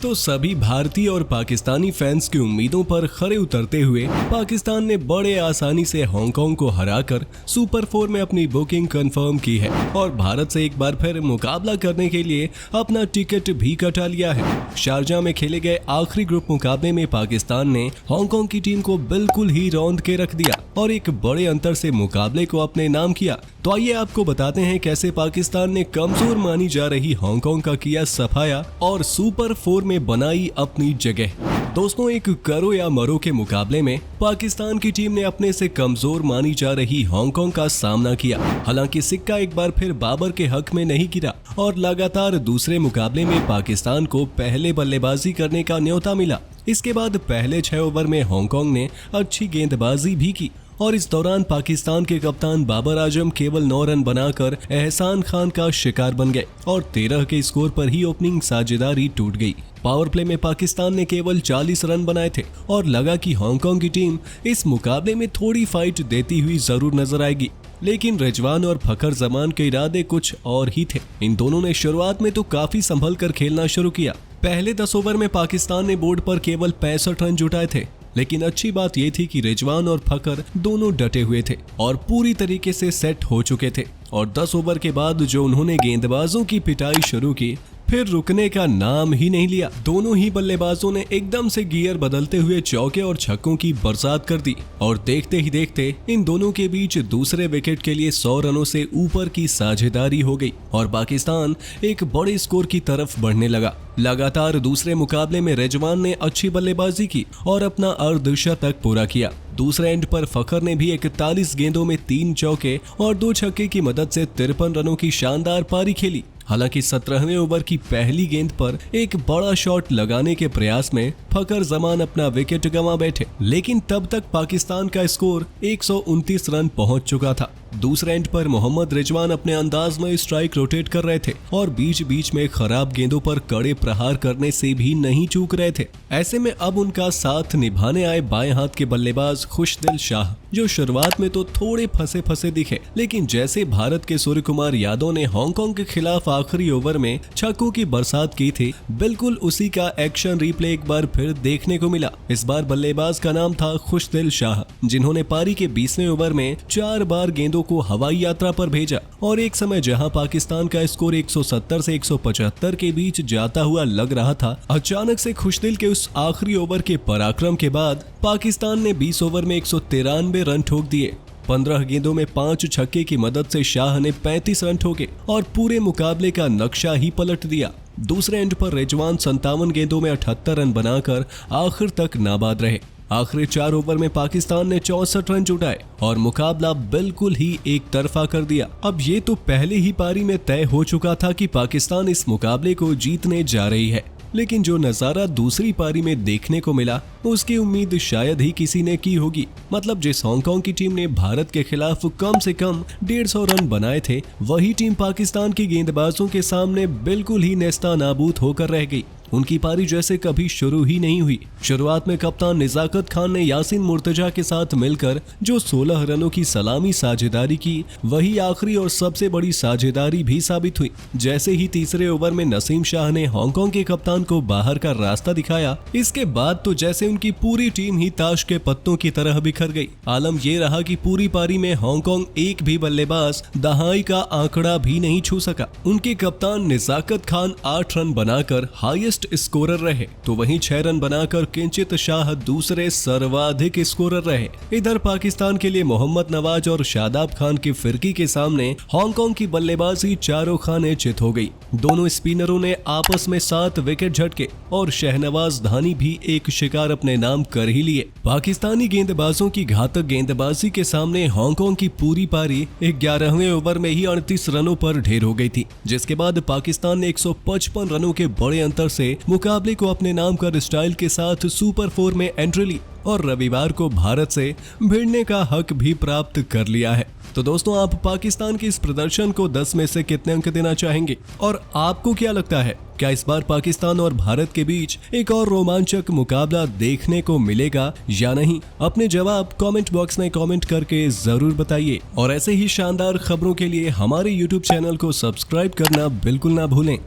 तो सभी भारतीय और पाकिस्तानी फैंस की उम्मीदों पर खरे उतरते हुए पाकिस्तान ने बड़े आसानी से हांगकांग को हराकर सुपर 4 में अपनी बुकिंग कंफर्म की है और भारत से एक बार फिर मुकाबला करने के लिए अपना टिकट भी कटा लिया है। शारजाह में खेले गए आखिरी ग्रुप मुकाबले में पाकिस्तान ने हांगकांग की टीम को बिल्कुल ही रौंद के रख दिया और एक बड़े अंतर से मुकाबले को अपने नाम किया। तो आइए आपको बताते हैं कैसे पाकिस्तान ने कमजोर मानी जा रही हांगकांग का किया सफाया और सुपर 4 में बनाई अपनी जगह। दोस्तों, एक करो या मरो के मुकाबले में पाकिस्तान की टीम ने अपने से कमजोर मानी जा रही हांगकांग का सामना किया। हालांकि सिक्का एक बार फिर बाबर के हक में नहीं गिरा और लगातार दूसरे मुकाबले में पाकिस्तान को पहले बल्लेबाजी करने का न्योता मिला। इसके बाद पहले 6 ओवर में हांगकांग ने अच्छी गेंदबाजी भी की और इस दौरान पाकिस्तान के कप्तान बाबर आजम केवल 9 रन बनाकर एहसान खान का शिकार बन गए और 13 के स्कोर पर ही ओपनिंग साझेदारी टूट गई। पावर प्ले में पाकिस्तान ने केवल 40 रन बनाए थे और लगा कि हांगकांग की टीम इस मुकाबले में थोड़ी फाइट देती हुई जरूर नजर आएगी, लेकिन रिजवान और फखर जमान के इरादे कुछ और ही थे। इन दोनों ने शुरुआत में तो काफी संभल कर खेलना शुरू किया। पहले 10 ओवर में पाकिस्तान ने बोर्ड पर केवल 65 रन जुटाए थे, लेकिन अच्छी बात यह थी कि रिजवान और फखर दोनों डटे हुए थे और पूरी तरीके से सेट हो चुके थे और 10 ओवर के बाद जो उन्होंने गेंदबाजों की पिटाई शुरू की, फिर रुकने का नाम ही नहीं लिया। दोनों ही बल्लेबाजों ने एकदम से गियर बदलते हुए चौके और छक्कों की बरसात कर दी और देखते ही देखते इन दोनों के बीच दूसरे विकेट के लिए 100 रनों से ऊपर की साझेदारी हो गई और पाकिस्तान एक बड़े स्कोर की तरफ बढ़ने लगा। लगातार दूसरे मुकाबले में रिजवान ने अच्छी बल्लेबाजी की और अपना अर्धशतक पूरा किया। दूसरे एंड पर फखर ने भी 41 गेंदों में 3 चौके और 2 छक्के की मदद से 53 रनों की शानदार पारी खेली। हालांकि 17वें ओवर की पहली गेंद पर एक बड़ा शॉट लगाने के प्रयास में फखर जमान अपना विकेट गंवा बैठे, लेकिन तब तक पाकिस्तान का स्कोर 129 रन पहुंच चुका था। दूसरे एंड पर मोहम्मद रिजवान अपने अंदाज में स्ट्राइक रोटेट कर रहे थे और बीच बीच में खराब गेंदों पर कड़े प्रहार करने से भी नहीं चूक रहे थे। ऐसे में अब उनका साथ निभाने आए बाएं हाथ के बल्लेबाज खुशदिल शाह, जो शुरुआत में तो थोड़े फंसे फंसे दिखे, लेकिन जैसे भारत के सूर्य कुमार यादव ने हांगकांग के खिलाफ आखिरी ओवर में छक्कों की बरसात की थी, बिल्कुल उसी का एक्शन रिप्ले एक बार फिर देखने को मिला। इस बार बल्लेबाज का नाम था खुशदिल शाह, जिन्होंने पारी के 20वें ओवर में 4 बार गेंदों को हवाई यात्रा पर भेजा और एक समय जहां पाकिस्तान का स्कोर 170 से 175 के बीच जाता हुआ लग रहा था, अचानक से खुशदिल के उस आखिरी ओवर के पराक्रम के बाद पाकिस्तान ने 20 ओवर में 193 रन ठोक दिए। 15 गेंदों में 5 छक्के की मदद से शाह ने 35 रन ठोके और पूरे मुकाबले का नक्शा ही पलट दिया। दूसरे एंड पर रिजवान 57 गेंदों में 78 रन बनाकर आखिर तक नाबाद रहे। आखिरी 4 ओवर में पाकिस्तान ने 64 रन जुटाए और मुकाबला बिल्कुल ही एक तरफा कर दिया। अब ये तो पहले ही पारी में तय हो चुका था कि पाकिस्तान इस मुकाबले को जीतने जा रही है, लेकिन जो नजारा दूसरी पारी में देखने को मिला उसकी उम्मीद शायद ही किसी ने की होगी। मतलब जिस हांगकांग की टीम ने भारत के खिलाफ कम से कम 150 रन बनाए थे, वही टीम पाकिस्तान के गेंदबाजों के सामने बिल्कुल ही नेस्तानाबूद होकर रह गई। उनकी पारी जैसे कभी शुरू ही नहीं हुई। शुरुआत में कप्तान निजाकत खान ने यासिन मुर्तजा के साथ मिलकर जो 16 रनों की सलामी साझेदारी की, वही आखिरी और सबसे बड़ी साझेदारी भी साबित हुई। जैसे ही तीसरे ओवर में नसीम शाह ने हांगकांग के कप्तान को बाहर का रास्ता दिखाया, इसके बाद तो जैसे उनकी पूरी टीम ही ताश के पत्तों की तरह बिखर गई। आलम ये रहा कि पूरी पारी में हांगकांग एक भी बल्लेबाज दहाई का आंकड़ा भी नहीं छू सका। उनके कप्तान निजाकत खान 8 रन बनाकर हाईएस्ट स्कोरर रहे, तो वहीं 6 रन बनाकर किंचित शाह दूसरे सर्वाधिक स्कोरर रहे। इधर पाकिस्तान के लिए मोहम्मद नवाज और शादाब खान की फिरकी के सामने हांगकांग की बल्लेबाजी चारों खाने चित हो गई। दोनों स्पिनरों ने आपस में 7 विकेट झटके और शहनवाज धानी भी एक शिकार अपने नाम कर ही लिए। पाकिस्तानी गेंदबाजों की घातक गेंदबाजी के सामने हांगकांग की पूरी पारी 11वें ओवर में ही 38 रनों पर ढेर हो गई थी, जिसके बाद पाकिस्तान ने 155 रनों के बड़े अंतर से मुकाबले को अपने नाम कर स्टाइल के साथ सुपर 4 में एंट्री ली और रविवार को भारत से भिड़ने का हक भी प्राप्त कर लिया है। तो दोस्तों, आप पाकिस्तान के इस प्रदर्शन को 10 में से कितने अंक देना चाहेंगे और आपको क्या लगता है, क्या इस बार पाकिस्तान और भारत के बीच एक और रोमांचक मुकाबला देखने को मिलेगा या नहीं? अपने जवाब कमेंट बॉक्स में कमेंट करके जरूर बताइए और ऐसे ही शानदार खबरों के लिए हमारे YouTube चैनल को सब्सक्राइब करना बिल्कुल ना भूलें।